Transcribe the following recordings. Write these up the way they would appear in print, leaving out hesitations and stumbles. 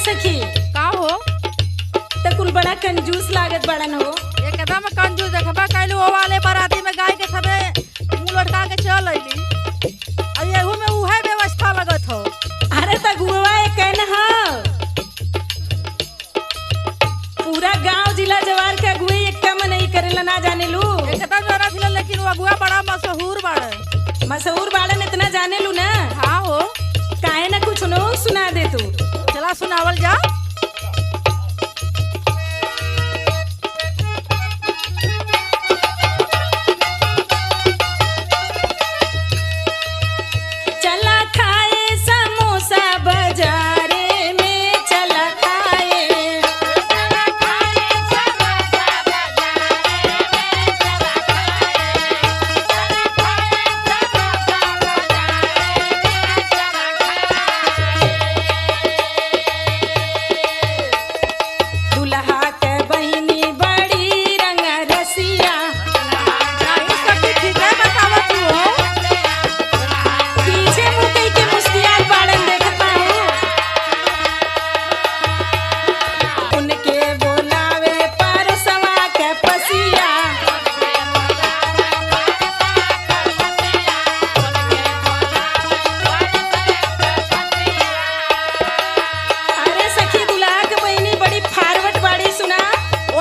सखी का हो? त कुल बड़ा कंजूस लागत बड़न हो। एकदम कंजूस देखबा कैलू ओ वाले बाराती में गाय के थबे मुंह लटका के चल अइली। आ एहू में उहे व्यवस्था लगत हो। अरे त गुआ कन ह पूरा गांव जिला जवार के अगुए एक कम नहीं करेला ना जाने लू। एकदम जरा थिला लेकिन वो अगुआ बड़ा मशहूर बाड़े। मशहूर बाड़न इतना जाने लू ना। हाँ हो। काहे ना कुछ नो सुना दे तू। चला सुनावल जा। चला खाए समोसा बाजारे में चला खाए। दुल्हा के बहिनी बड़ी रंग रसिया। नहीं सखी ठीक है बतावत तू हो। पीछे मुकई के मुस्कियाल बाड़न देखता हूँ। उनके बोलावे परसवा के पसिया। अरे सखी दुल्हा के बहिनी बड़ी फारवर्ड बाड़ी सुना।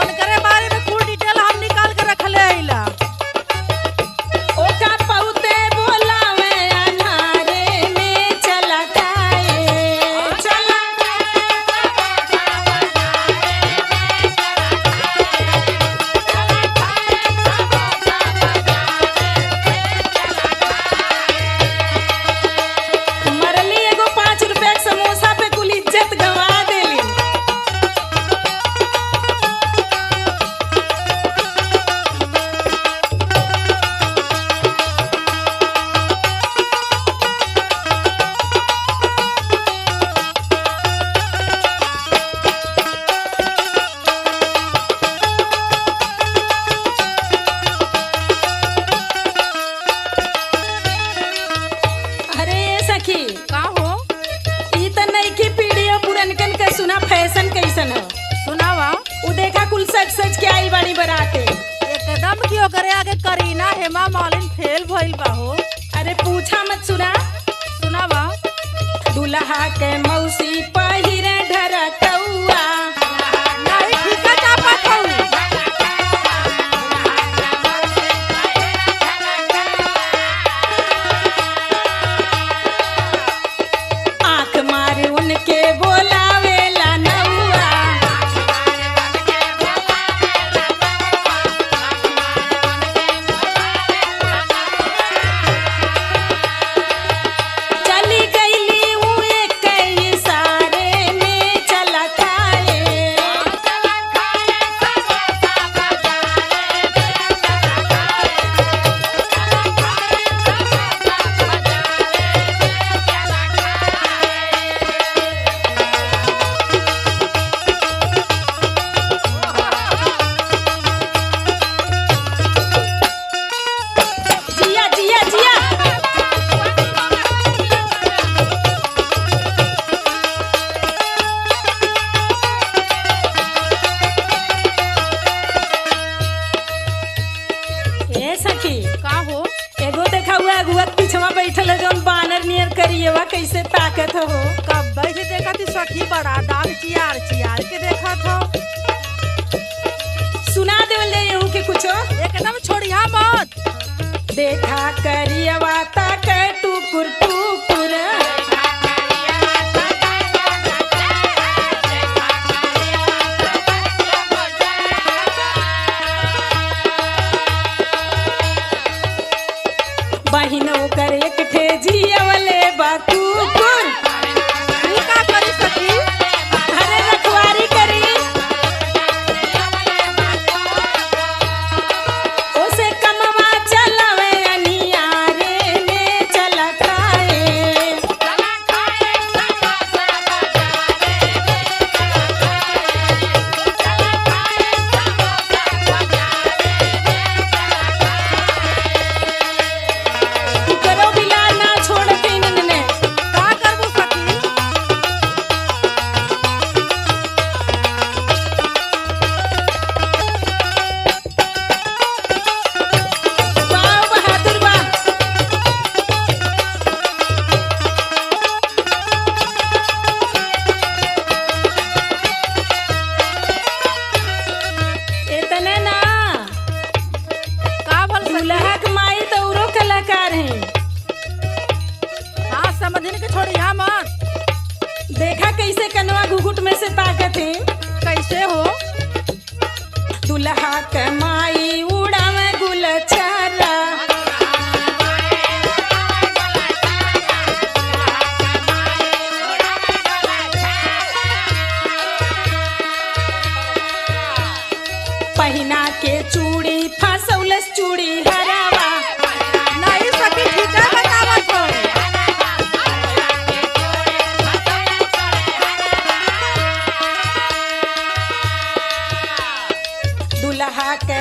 उनकरे बारे में कुल डिटेल हम निकाल के रखले आइला। ओका पौते बोलावे अन्हारे में चला खाए। चला मरली एगो 5 रुपया के समोसा पे कुल इज्जत गवा देली। अरे ये सखी का हो? ई त नईकी पीढ़ी और पुरनकन के सुना फैशन कैसन हो। सुनावा। उ देखा कुल सच सच के आई बाड़ी बराते। एकदम की ओकरे आगे करीना हेमा मालिनी फेल भइल बा हो। अरे पूछा मत सुना। सुनावा। दुल्हा के मौसी पहिरे ढरकौआ। नहीं ठीक है चापत हो। आंख मारे उनके बोलावेला नौआ। चली गईली उ एक इशारे में चला खाए। जिया जिया जिया। ए सखी का हो? एगो देखा हुआ अगुआ के पिछवा बैठल है जौन बानर नियर करिएवा कैसे ताकत हो। कब से देखा थी सखी बड़ा दाल चियार चियार के देखा था। सुना देवल ले यहू के कुछो। एकदम छोड़िया मत। देखा करिएवा ताक टुकुर टुकुर। बहिनो कर एक ठे जियवले बाकुकुर। तू का करी सखी? अरे रखवारी करी। ओसे कमवा चलवे अनियारे में चला खाए। कैसे ताकत है? कैसे हो? दुल्हा के माई उड़ावे गुलछरा। पहिना के चूड़ी फसौलस चूड़ी हरावा। नहीं सखी ठीक है बतावत हो। दुल्हा के